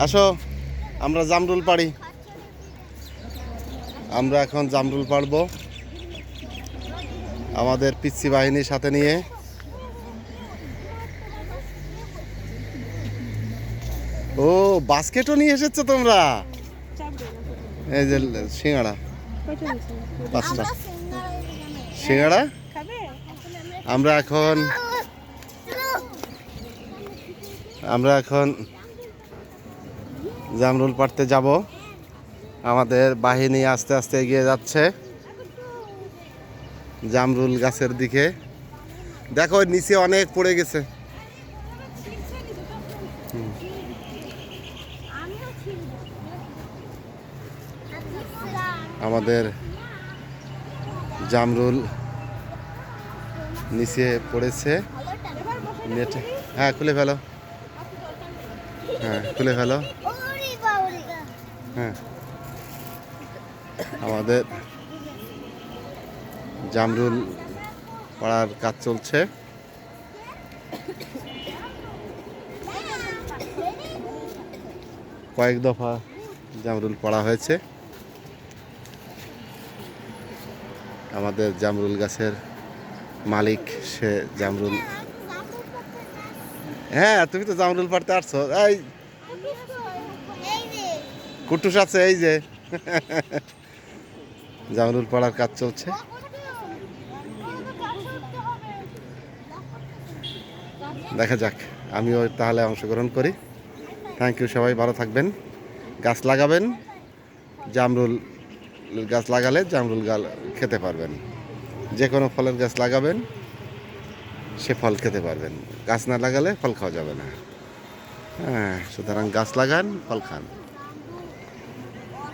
আসো আমরা জামরুল পাড়ি। আমরা এখন জামরুল পাড়বো আমাদের পিচ্ছি বাহিনীর সাথে নিয়ে। ও বাস্কেটও নিয়ে এসেছো তোমরা? এই যে সিঙ্গাড়া 5টা সিঙ্গাড়া। আমরা এখন জামরুল পাড়তে যাব। আমাদের বাহিনী আস্তে আস্তে এগিয়ে যাচ্ছে জামরুল গাছের দিকে। দেখো নিচে অনেক পড়ে গেছে। আমাদের জামরুল নিচে পড়েছে নেটে। হ্যাঁ খুলে ফেলো, হ্যাঁ খুলে ফেলো। হ্যাঁ আমাদের জামরুল পাড়ার কাজ চলছে। কয়েক দফা জামরুল পাড়া হয়েছে। আমাদের জামরুল গাছের মালিক সে জামরুল। হ্যাঁ তুমি তো জামরুল পাড়তে আসছো। এই কুটুস আছে এই যে। জামরুল পাড়ার কাজ চলছে। দেখা যাক, আমিও তাহলে অংশগ্রহণ করি। থ্যাংক ইউ, সবাই ভালো থাকবেন, গাছ লাগাবেন। জামরুল গাছ লাগালে জামরুল খেতে পারবেন। যে কোনো ফলের গাছ লাগাবেন, সে ফল খেতে পারবেন। গাছ না লাগালে ফল খাওয়া যাবে না। হ্যাঁ, সুতরাং গাছ লাগান, ফল খান।